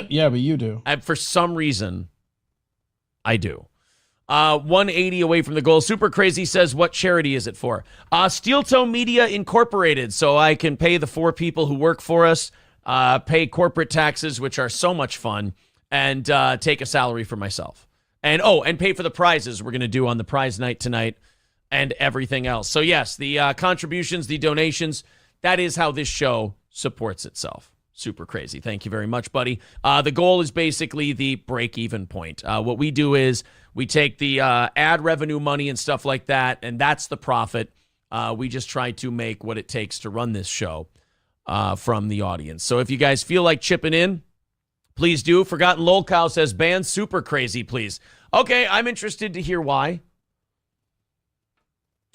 Yeah, but you do. For some reason, I do. 180 away from the goal. Super Crazy says, what charity is it for? Steel Toe Media Incorporated, so I can pay the 4 people who work for us, pay corporate taxes, which are so much fun, and take a salary for myself. And pay for the prizes we're going to do on the prize night tonight and everything else. So yes, the contributions, the donations, that is how this show supports itself. Super Crazy. Thank you very much, buddy. The goal is basically the break-even point. What we do is we take the ad revenue money and stuff like that, and that's the profit. We just try to make what it takes to run this show from the audience. So if you guys feel like chipping in, please do. Forgotten Lolcow says, ban Super Crazy, please. Okay, I'm interested to hear why.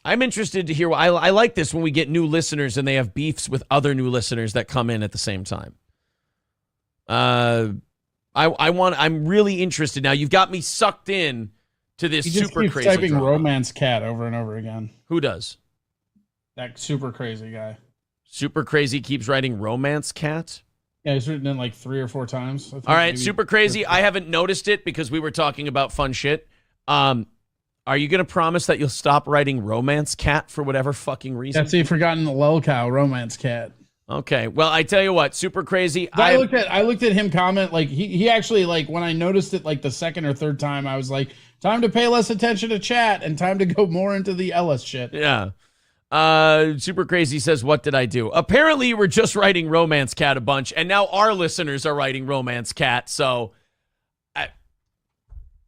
I'm interested to hear why. I like this when we get new listeners and they have beefs with other new listeners that come in at the same time. I'm really interested now. You've got me sucked in to this he just Super keeps Crazy typing drama. romance cat over and over again. Who does? That Super Crazy guy. Super Crazy keeps writing romance cat? Yeah, he's written it like 3 or 4 times. I think. All right, Maybe. Super Crazy. I haven't noticed it because we were talking about fun shit. Are you going to promise that you'll stop writing romance cat for whatever fucking reason? That's the Forgotten Lolcow romance cat. Okay. Well, I tell you what, Super Crazy. I looked at him comment, like he actually, like, when I noticed it like the second or third time, I was like, time to pay less attention to chat and time to go more into the Ellis shit. Yeah. Super Crazy says, what did I do? Apparently you were just writing romance cat a bunch, and now our listeners are writing romance cat. So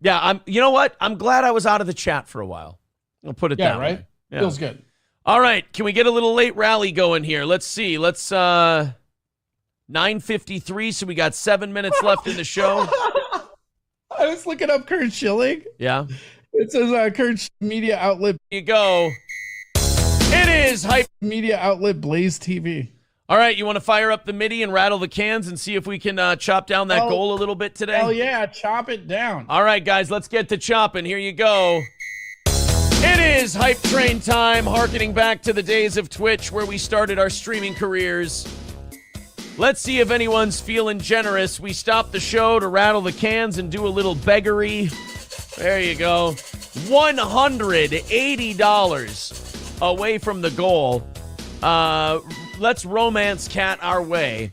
yeah, you know what? I'm glad I was out of the chat for a while. I'll put it that right? way. Yeah. Feels good. All right, can we get a little late rally going here? Let's see. 9:53, so we got 7 minutes left in the show. I was looking up Kurt Schilling. Yeah. It says Kurt media outlet. Here you go. It is hype Media outlet Blaze TV. All right, you want to fire up the MIDI and rattle the cans and see if we can chop down that goal a little bit today? Hell yeah, chop it down. All right, guys, let's get to chopping. Here you go. It is Hype Train time, hearkening back to the days of Twitch where we started our streaming careers. Let's see if anyone's feeling generous. We stop the show to rattle the cans and do a little beggary. There you go. $180 away from the goal. Let's romance cat our way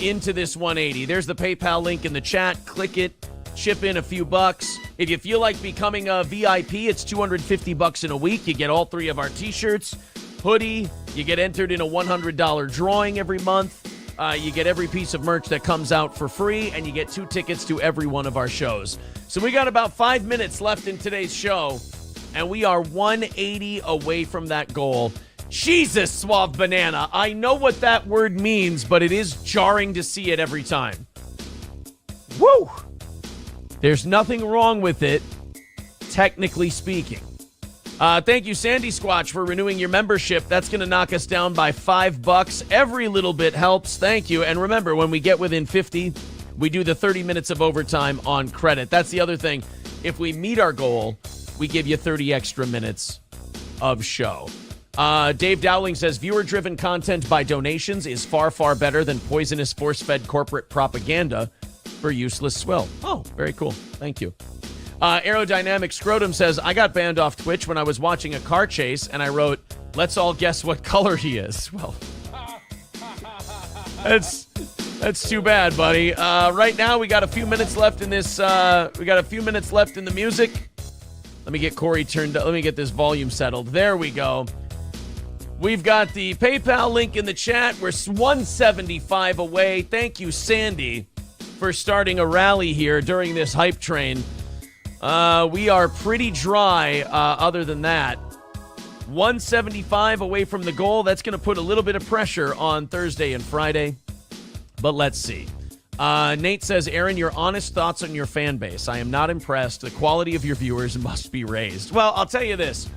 into this 180. There's the PayPal link in the chat. Click it. Chip in a few bucks. If you feel like becoming a VIP, it's $250 in a week. You get all 3 of our t-shirts, hoodie. You get entered in a $100 drawing every month. You get every piece of merch that comes out for free, and you get 2 tickets to every one of our shows. So we got about 5 minutes left in today's show, and we are 180 away from that goal. Jesus, Suave Banana. I know what that word means, but it is jarring to see it every time. Woo! There's nothing wrong with it, technically speaking. Thank you, Sandy Squatch, for renewing your membership. That's going to knock us down by $5. Every little bit helps. Thank you. And remember, when we get within 50, we do the 30 minutes of overtime on credit. That's the other thing. If we meet our goal, we give you 30 extra minutes of show. Dave Dowling says, viewer-driven content by donations is far, far better than poisonous force-fed corporate propaganda for useless swill. Oh, very cool. Thank you. Aerodynamic Scrotum says, I got banned off Twitch when I was watching a car chase, and I wrote, let's all guess what color he is. Well, that's too bad, buddy. Right now, we got a few minutes left in this. We got a few minutes left in the music. Let me get Corey turned up. Let me get this volume settled. There we go. We've got the PayPal link in the chat. We're 175 away. Thank you, Sandy, for starting a rally here during this hype train. We are pretty dry other than that. 175 away from the goal. That's going to put a little bit of pressure on Thursday and Friday. But let's see. Nate says, Aaron, your honest thoughts on your fan base. I am not impressed. The quality of your viewers must be raised. Well, I'll tell you this.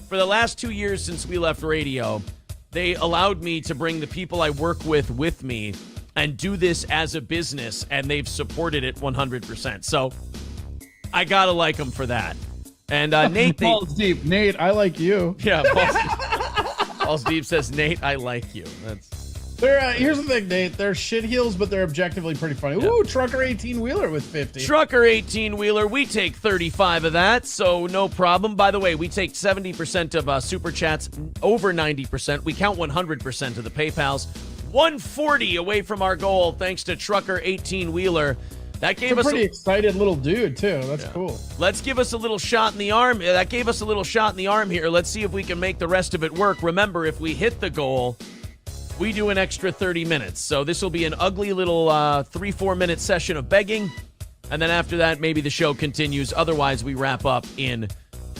For the last 2 years since we left radio, they allowed me to bring the people I work with me and do this as a business, and they've supported it 100%. So I got to like them for that. And Nate... Balls deep. Nate, I like you. Yeah, Balls Deep says, Nate, I like you. They're here's the thing, Nate. They're shit heels, but they're objectively pretty funny. Yeah. Ooh, Trucker 18-wheeler with 50. Trucker 18-wheeler, we take 35 of that, so no problem. By the way, we take 70% of super chats, over 90%. We count 100% of the PayPals. 140 away from our goal, thanks to Trucker 18-wheeler. That gave us a pretty excited little dude, too. That's cool. Let's give us a little shot in the arm. That gave us a little shot in the arm here. Let's see if we can make the rest of it work. Remember, if we hit the goal, we do an extra 30 minutes. So this will be an ugly little 3-4 minute session of begging. And then after that, maybe the show continues. Otherwise, we wrap up in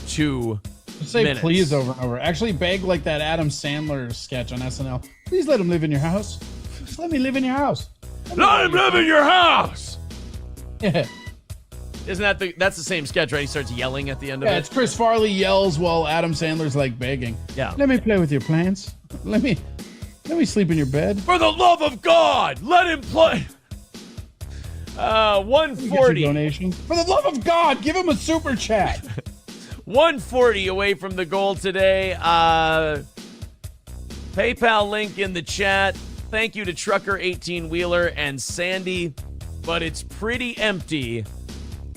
2 Just say minutes. Please over and over. Actually beg like that Adam Sandler sketch on SNL. Please let him live in your house. Just let me live in your house. Let him live in your house! Yeah. Isn't that's the same sketch, right? He starts yelling at the end of Yeah, it. it's Chris Farley yells while Adam Sandler's like begging. Yeah. Let me play with your plants. Let me sleep in your bed. For the love of God, let him play. 140. Donation. For the love of God, give him a super chat. 140 away from the goal today. PayPal link in the chat. Thank you to Trucker 18-wheeler and Sandy, but it's pretty empty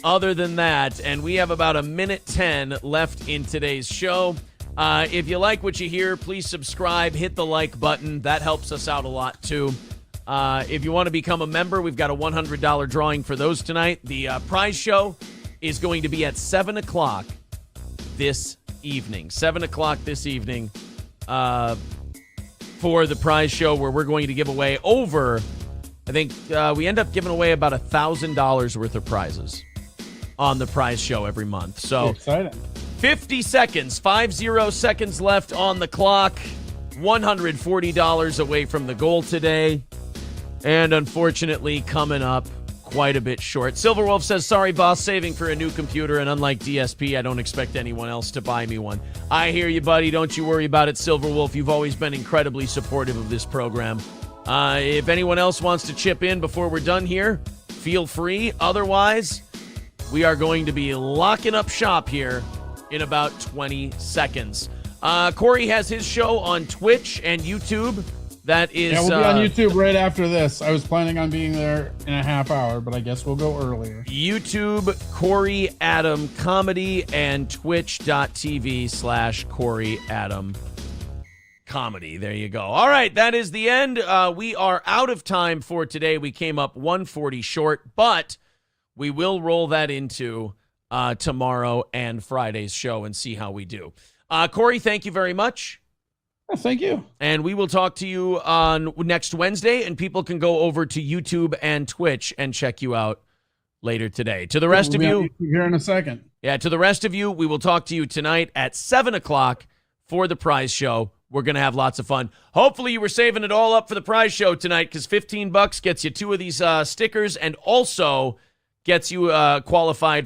other than that, and we have about 1:10 left in today's show. If you like what you hear, please subscribe, hit the like button. That helps us out a lot, too. If you want to become a member, we've got a $100 drawing for those tonight. The prize show is going to be at 7 o'clock this evening. 7 o'clock this evening for the prize show, where we're going to give away over, I think we end up giving away about $1,000 worth of prizes on the prize show every month. So exciting. 50 seconds, 50 seconds left on the clock. $140 away from the goal today. And unfortunately, coming up quite a bit short. Silverwolf says, sorry, boss, saving for a new computer. And unlike DSP, I don't expect anyone else to buy me one. I hear you, buddy. Don't you worry about it, Silverwolf. You've always been incredibly supportive of this program. If anyone else wants to chip in before we're done here, feel free. Otherwise, we are going to be locking up shop here in about 20 seconds. Corey has his show on Twitch and YouTube. That is... Yeah, we'll be on YouTube right after this. I was planning on being there in a half hour, but I guess we'll go earlier. YouTube, Corey Adam Comedy, and twitch.tv/Corey Adam Comedy. There you go. All right, that is the end. We are out of time for today. We came up 140 short, but we will roll that into tomorrow and Friday's show and see how we do. Corey, thank you very much. Thank you. And we will talk to you on next Wednesday, and people can go over to YouTube and Twitch and check you out later today. To the rest of you, here in a second. Yeah, to the rest of you, we will talk to you tonight at 7 o'clock for the prize show. We're going to have lots of fun. Hopefully you were saving it all up for the prize show tonight, because $15 gets you 2 of these stickers and also gets you qualified